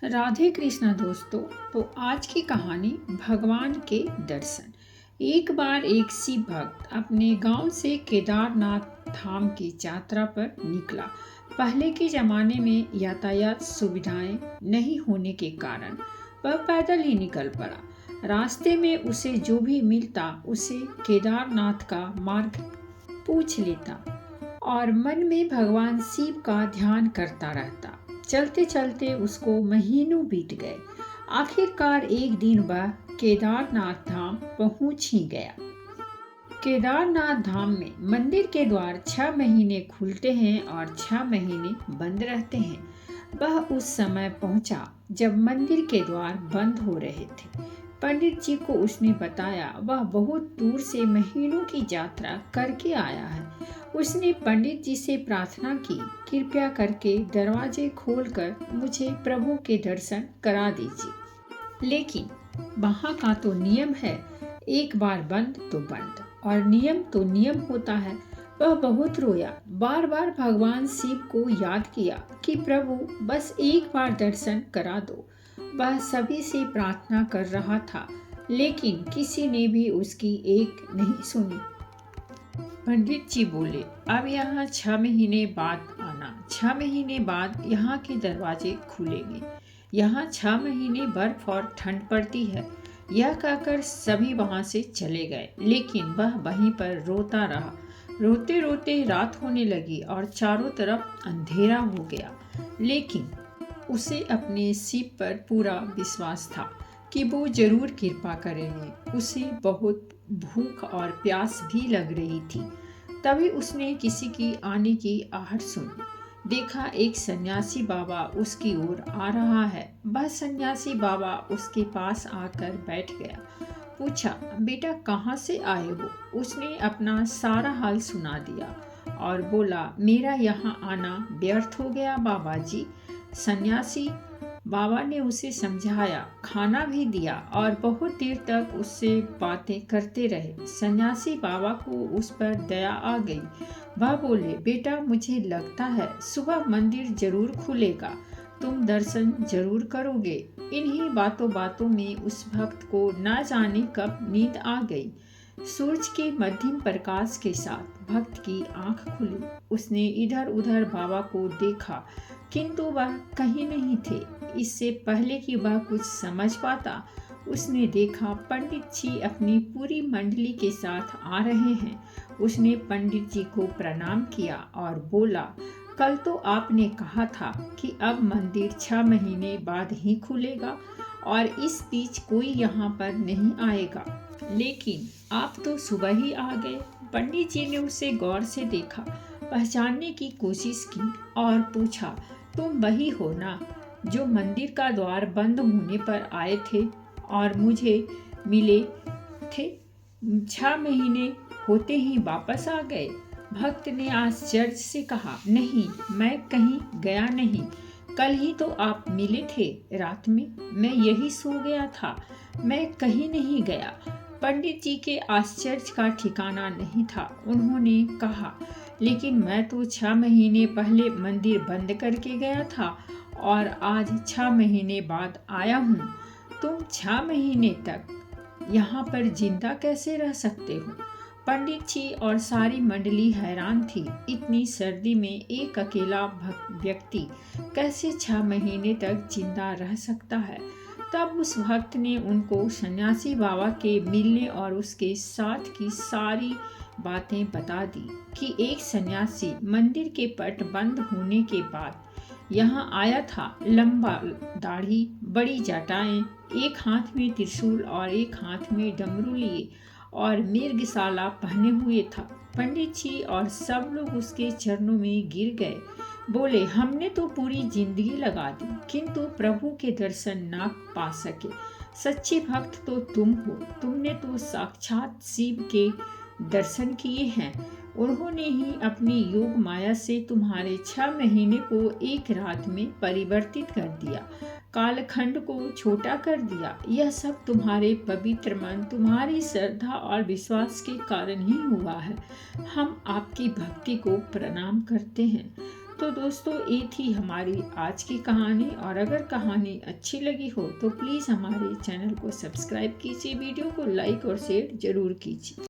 राधे कृष्णा दोस्तों। तो आज की कहानी भगवान के दर्शन। एक बार एक शिव भक्त अपने गांव से केदारनाथ धाम की यात्रा पर निकला। पहले के जमाने में यातायात सुविधाएं नहीं होने के कारण वह पैदल ही निकल पड़ा। रास्ते में उसे जो भी मिलता उसे केदारनाथ का मार्ग पूछ लेता और मन में भगवान शिव का ध्यान करता रहता। चलते चलते उसको महीनों बीत गए। आखिरकार एक दिन वह केदारनाथ धाम पहुंच ही गया। केदारनाथ धाम में मंदिर के द्वार 6 महीने खुलते हैं और 6 महीने बंद रहते हैं। वह उस समय पहुंचा जब मंदिर के द्वार बंद हो रहे थे। पंडित जी को उसने बताया वह बहुत दूर से महीनों की यात्रा करके आया है। उसने पंडित जी से प्रार्थना की, कृपया करके दरवाजे खोलकर मुझे प्रभु के दर्शन करा दीजिए। लेकिन वहाँ का तो नियम है, एक बार बंद तो बंद, और नियम तो नियम होता है। वह बहुत रोया, बार बार भगवान शिव को याद किया कि प्रभु बस एक बार दर्शन करा दो। वह सभी से प्रार्थना कर रहा था, लेकिन किसी ने भी उसकी एक नहीं सुनी। पंडित जी बोले, अब यहाँ 6 महीने बाद आना। 6 महीने बाद यहाँ के दरवाजे खुलेंगे। यहाँ 6 महीने बर्फ और ठंड पड़ती है। यह कहकर सभी वहाँ से चले गए, लेकिन वह वहीं पर रोता रहा। रोते रोते रात होने लगी और चारों तरफ अंधेरा हो गया। लेकिन उसे अपने शिव पर पूरा विश्वास था कि वो जरूर कृपा करेंगे। उसे बहुत भूख और प्यास भी लग रही थी। तभी उसने किसी की आने की आहट सुनी। देखा एक सन्यासी बाबा उसकी ओर आ रहा है। वह सन्यासी बाबा उसके पास आकर बैठ गया। पूछा, बेटा कहाँ से आए हो? उसने अपना सारा हाल सुना दिया और बोला, मेरा यहाँ आना व्यर्थ हो गया बाबा जी। सन्यासी बाबा ने उसे समझाया, खाना भी दिया और बहुत देर तक उससे बातें करते रहे। सन्यासी बाबा को उस पर दया आ गई। वह बोले, बेटा मुझे लगता है सुबह मंदिर जरूर खुलेगा, तुम दर्शन जरूर करोगे। इन्हीं बातों बातों में उस भक्त को न जाने कब नींद आ गई। सूरज के मध्यम प्रकाश के साथ भक्त की आंख खुली। उसने इधर उधर बाबा को देखा, किंतु वह कहीं नहीं थे। इससे पहले कि वह कुछ समझ पाता, उसने देखा पंडित जी अपनी पूरी मंडली के साथ आ रहे हैं। उसने पंडित जी को प्रणाम किया और बोला, कल तो आपने कहा था कि अब मंदिर 6 महीने बाद ही खुलेगा और इस बीच कोई यहाँ पर नहीं आएगा, लेकिन आप तो सुबह ही आ गए। पंडित जी ने उसे गौर से देखा, पहचानने की कोशिश की और पूछा, तुम वही हो ना जो मंदिर का द्वार बंद होने पर आए थे और मुझे मिले थे? 6 महीने होते ही वापस आ गए। भक्त ने आश्चर्य से कहा, नहीं, मैं कहीं गया नहीं। कल ही तो आप मिले थे रात में, मैं यही सो गया था, मैं कहीं नहीं गया। पंडित जी के आश्चर्य का ठिकाना नहीं था। उन्होंने कहा, लेकिन मैं तो 6 महीने पहले मंदिर बंद करके गया था और आज 6 महीने बाद आया हूँ। तुम 6 महीने तक यहाँ पर जिंदा कैसे रह सकते हो? पंडित जी और सारी मंडली हैरान थी। इतनी सर्दी में एक अकेला व्यक्ति कैसे 6 महीने तक जिंदा रह सकता है? तब उस भक्त ने उनको सन्यासी बाबा के मिलने और उसके साथ की सारी बातें बता दी कि एक सन्यासी मंदिर के पट बंद होने के बाद यहाँ आया था। लंबा दाढ़ी, बड़ी जटाएं, एक हाथ में त्रिशूल और एक हाथ में डमरू लिए और मृगशाला पहने हुए था। पंडित जी और सब लोग उसके चरणों में गिर गए। बोले, हमने तो पूरी जिंदगी लगा दी, किंतु प्रभु के दर्शन ना पा सके। सच्चे भक्त तो तुम हो। तुमने तो साक्षात शिव के दर्शन किए हैं। उन्होंने ही अपनी योग माया से तुम्हारे 6 महीने को एक रात में परिवर्तित कर दिया, कालखंड को छोटा कर दिया। यह सब तुम्हारे पवित्र मन, तुम्हारी श्रद्धा और विश्वास के कारण ही हुआ है। हम आपकी भक्ति को प्रणाम करते हैं। तो दोस्तों ये थी हमारी आज की कहानी, और अगर कहानी अच्छी लगी हो तो प्लीज़ हमारे चैनल को सब्सक्राइब कीजिए, वीडियो को लाइक और शेयर ज़रूर कीजिए।